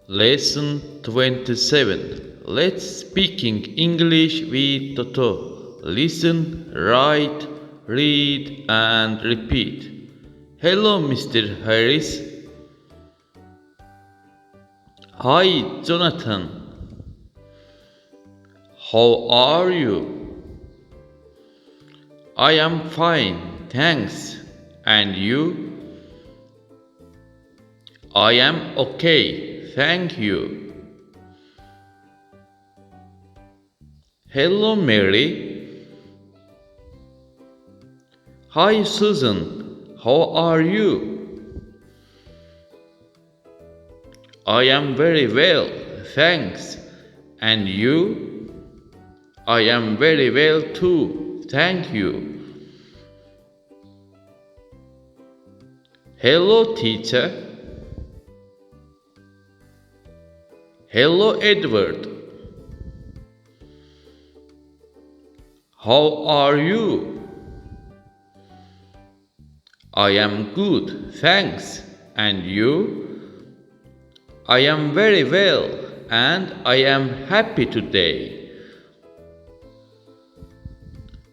Lesson 27. Let's speaking English with ToTo. Listen, write, read and repeat. Hello, Mr. Harris. Hi, Jonathan. How are you? I am fine, thanks. And you? I am okay, thank you. Hello, Mary. Hi, Susan. How are you? I am very well, thanks. And you? I am very well too, thank you. Hello, teacher. Hello, Edward. How are you? I am good, thanks. And you? I am very well, and I am happy today.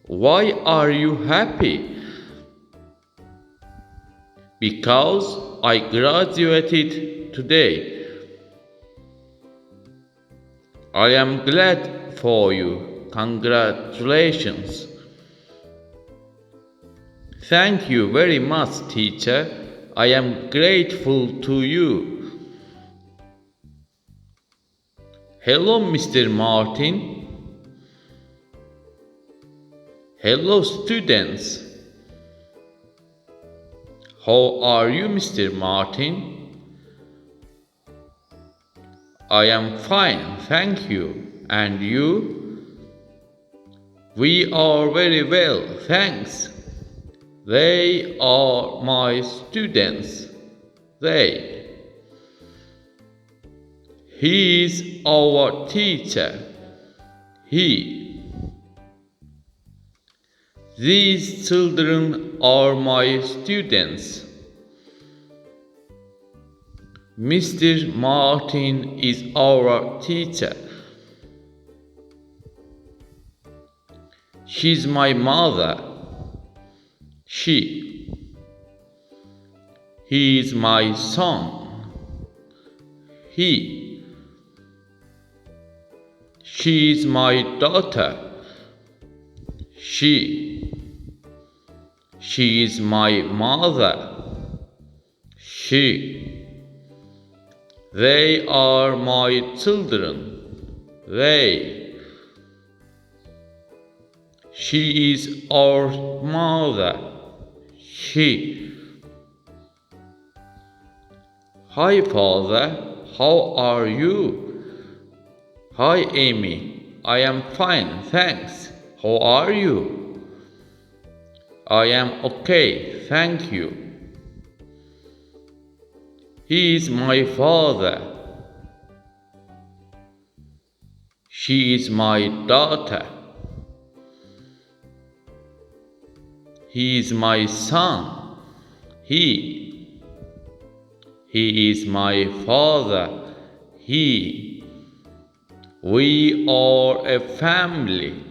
Why are you happy? Because I graduated today. I am glad for you. Congratulations. Thank you very much, teacher. I am grateful to you. Hello, Mr. Martin. Hello, students. How are you, Mr. Martin? I am fine, thank you. And you? We are very well, thanks. They are my students. They. He is our teacher. He. These children are my students. Mr. Martin is our teacher. She's my mother. She. He is my son. He. She is my daughter. She. She is my mother. She. They are my children. They. She is our mother. She. Hi, father. How are you? Hi, Amy. I am fine, thanks. How are you? I am okay, thank you. He is my father. She is my daughter. He is my son. He is my father. He. We are a family.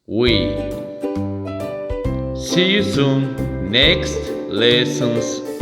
We. See you soon. Next lessons.